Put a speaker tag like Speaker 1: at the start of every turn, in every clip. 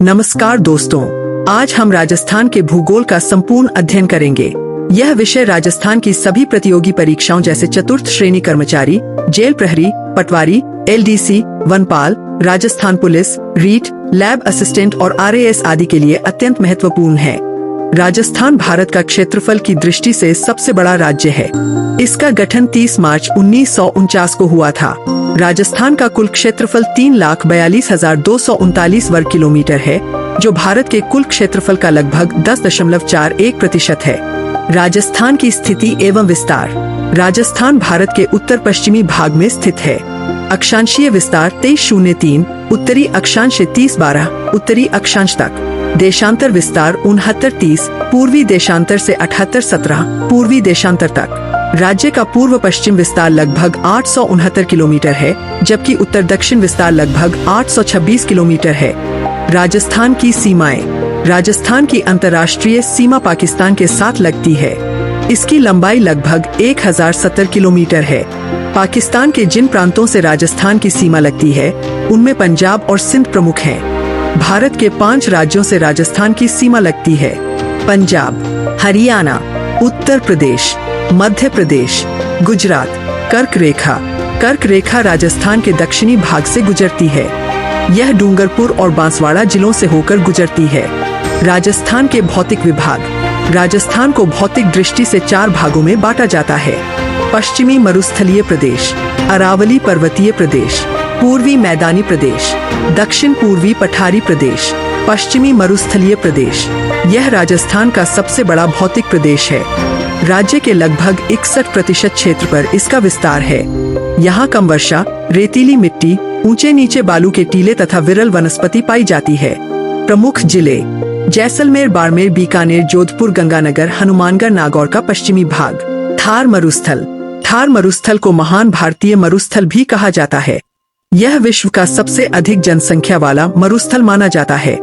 Speaker 1: नमस्कार दोस्तों, आज हम राजस्थान के भूगोल का संपूर्ण अध्ययन करेंगे। यह विषय राजस्थान की सभी प्रतियोगी परीक्षाओं जैसे चतुर्थ श्रेणी कर्मचारी, जेल प्रहरी, पटवारी, एलडीसी, वनपाल, Rajasthan police, REET, lab assistant और आरएएस आदि के लिए अत्यंत महत्वपूर्ण है। राजस्थान भारत का क्षेत्रफल की दृष्टि से सबसे बड़ा राज्य है। इसका गठन 30 मार्च 1949 को हुआ था। राजस्थान का कुल क्षेत्रफल 3,42,239 वर्ग किलोमीटर है, जो भारत के कुल क्षेत्रफल का लगभग 10.41% है। राजस्थान की स्थिति एवं विस्तार। राजस्थान भारत के उत्तर पश्चिमी भाग में स्थित है। अक्षांशीय विस्तार 2303, उत्तरी अक्षांश 3012, उत्तरी अक्षांश तक। देशांतर विस्तार 6930, पूर्वी देशांतर से 7817, पूर्वी देशांतर तक। राज्य का पूर्व पश्चिम विस्तार लगभग 869 किलोमीटर है, जबकि उत्तर दक्षिण विस्तार लगभग 826 किलोमीटर है। राजस्थान की सीमाएं। राजस्थान की अंतर्राष्ट्रीय सीमा पाकिस्तान के साथ लगती है। इसकी लंबाई लगभग 1070 किलोमीटर है। पाकिस्तान के जिन प्रांतों से राजस्थान की सीमा लगती है, उनमें पंजाब और सिंध प्रमुख हैं। भारत के 5 राज्यों से राजस्थान की सीमा लगती है: पंजाब, हरियाणा, उत्तर प्रदेश, मध्य प्रदेश, गुजरात। कर्क रेखा। कर्क रेखा राजस्थान के दक्षिणी भाग से गुजरती है। यह डूंगरपुर और बांसवाड़ा जिलों से होकर गुजरती है। राजस्थान के भौतिक विभाग। राजस्थान को भौतिक दृष्टि से 4 भागों में बांटा जाता है: पश्चिमी मरुस्थलीय प्रदेश, अरावली पर्वतीय प्रदेश, पूर्वी मैदानी प्रदेश, दक्षिण पूर्वी पठारी प्रदेश, पश्चिमी मरुस्थलीय प्रदेश। यह राजस्थान का सबसे बड़ा भौतिक प्रदेश है। राज्य के लगभग 61% क्षेत्र पर इसका विस्तार है। यहाँ कम वर्षा, रेतीली मिट्टी, ऊंचे नीचे बालू के टीले तथा विरल वनस्पति पाई जाती है। प्रमुख जिले: जैसलमेर, बाड़मेर, बीकानेर, जोधपुर, गंगानगर, हनुमानगढ़, नागौर का पश्चिमी भाग। थार मरुस्थल। थार मरुस्थल को महान भारतीय मरुस्थल भी कहा जाता है। यह विश्व का सबसे अधिक जनसंख्या वाला मरुस्थल माना जाता है।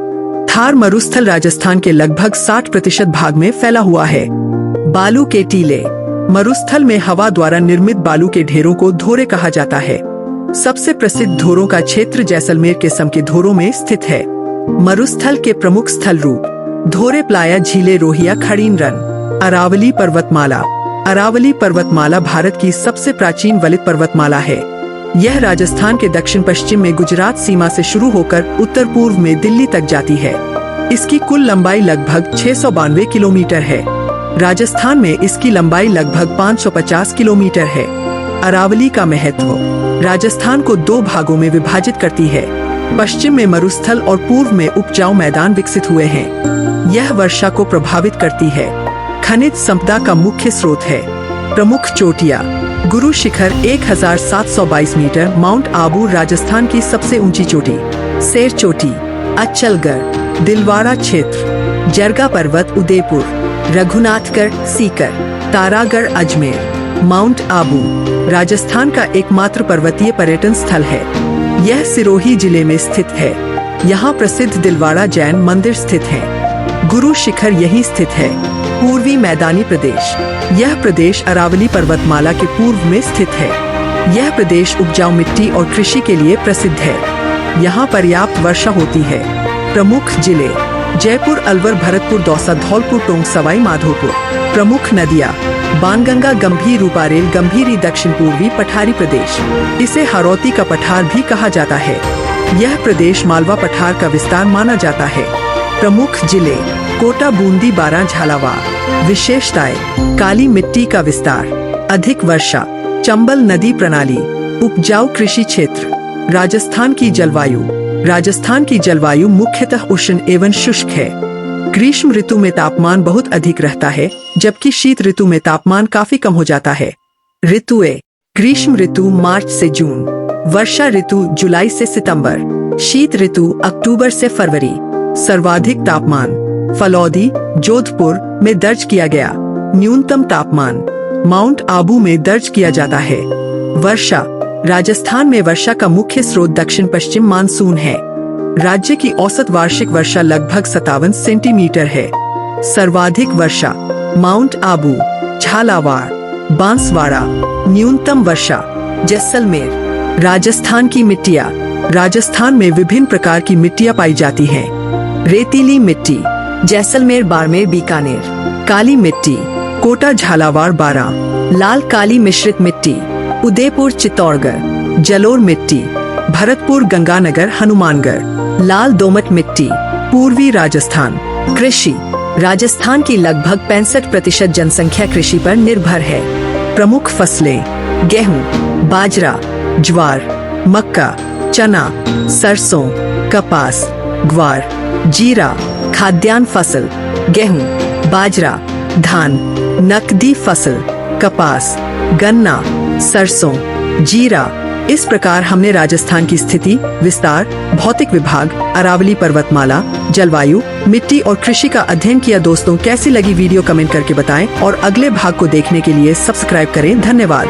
Speaker 1: थार मरुस्थल राजस्थान के लगभग 60% भाग में फैला हुआ है। बालू के टीले। मरुस्थल में हवा द्वारा निर्मित बालू के ढेरों को धोरे कहा जाता है। सबसे प्रसिद्ध धोरों का क्षेत्र जैसलमेर के सम के धोरों में स्थित है। मरुस्थल के प्रमुख स्थल रूप: धोरे, प्लाया, झीले, रोहिया, खड़ीन रन। अरावली पर्वतमाला। अरावली पर्वतमाला भारत की सबसे प्राचीन वलित पर्वतमाला है। यह राजस्थान के दक्षिण पश्चिम में गुजरात सीमा से शुरू होकर उत्तर पूर्व में दिल्ली तक जाती है। इसकी कुल लंबाई लगभग 692 किलोमीटर है। राजस्थान में इसकी लंबाई लगभग 550 किलोमीटर है। अरावली का महत्व। राजस्थान को 2 भागों में विभाजित करती है। पश्चिम में मरुस्थल और पूर्व में उपजाऊ मैदान विकसित हुए हैं। यह वर्षा को प्रभावित करती है। खनिज संपदा का मुख्य स्रोत है। प्रमुख चोटियाँ: गुरु शिखर 1722 मीटर, माउंट आबू राजस्थान की सबसे ऊंची चोटी। शेर चोटी, अचलगढ़, दिलवाड़ा क्षेत्र, जरगा पर्वत, उदयपुर, रघुनाथगढ़, सीकर, तारागढ़, अजमेर। माउंट आबू राजस्थान का एकमात्र पर्वतीय पर्यटन स्थल है। यह सिरोही जिले में स्थित है। यहाँ प्रसिद्ध दिलवाड़ा जैन मंदिर स्थित है। गुरु शिखर यहीं स्थित है। पूर्वी मैदानी प्रदेश। यह प्रदेश अरावली पर्वतमाला के पूर्व में स्थित है। यह प्रदेश उपजाऊ मिट्टी और कृषि के लिए प्रसिद्ध है। यहाँ पर्याप्त वर्षा होती है। प्रमुख जिले: जयपुर, अलवर, भरतपुर, दौसा, धौलपुर, टोंक, सवाई माधोपुर। प्रमुख नदियाँ: बाणगंगा, गंभीर, रूपारेल, गंभीरी। दक्षिण पूर्वी पठारी प्रदेश। इसे हारौती का पठार भी कहा जाता है। यह प्रदेश मालवा पठार का विस्तार माना जाता है। प्रमुख जिले: कोटा, बूंदी, बारां, झालावाड़। विशेषताएं: काली मिट्टी का विस्तार, अधिक वर्षा, चंबल नदी प्रणाली, उपजाऊ कृषि क्षेत्र। राजस्थान की जलवायु। राजस्थान की जलवायु मुख्यतः उष्ण एवं शुष्क है। ग्रीष्म ऋतु में तापमान बहुत अधिक रहता है, जबकि शीत ऋतु में तापमान काफी कम हो जाता है। ऋतुएं: ग्रीष्म ऋतु मार्च से जून, वर्षा ऋतु जुलाई से सितंबर, शीत ऋतु अक्टूबर से फरवरी। सर्वाधिक तापमान फलौदी, जोधपुर में दर्ज किया गया। न्यूनतम तापमान माउंट आबू में दर्ज किया जाता है। वर्षा: राजस्थान में वर्षा का मुख्य स्रोत दक्षिण पश्चिम मानसून है। राज्य की औसत वार्षिक वर्षा लगभग 57 सेंटीमीटर है। सर्वाधिक वर्षा माउंट आबू, झालावाड़, बांसवाड़ा। न्यूनतम वर्षा जैसलमेर। राजस्थान की मिट्टियाँ। राजस्थान में विभिन्न प्रकार की मिट्टियाँ पाई जाती हैं। रेतीली मिट्टी, जैसलमेर, बाड़मेर, बीकानेर। काली मिट्टी, कोटा, झालावाड़, बारां। लाल काली मिश्रित मिट्टी, उदयपुर, चित्तौड़गढ़। जलोर मिट्टी, भरतपुर, गंगानगर, हनुमानगढ़। लाल दोमट मिट्टी, पूर्वी राजस्थान। कृषि, राजस्थान की लगभग 65% जनसंख्या कृषि पर निर्भर है। प्रमुख फसलें गेहूं, बाजरा, ज्वार, मक्का, चना, सरसों, कपास, ग्वार, जीरा। खाद्यान्न फसल गेहूं, बाजरा, धान। नकदी फसल कपास, गन्ना, सरसों, जीरा। इस प्रकार हमने राजस्थान की स्थिति, विस्तार, भौतिक विभाग, अरावली पर्वतमाला, जलवायु, मिट्टी और कृषि का अध्ययन किया। दोस्तों, कैसी लगी वीडियो कमेंट करके बताएं और अगले भाग को देखने के लिए सब्सक्राइब करें। धन्यवाद।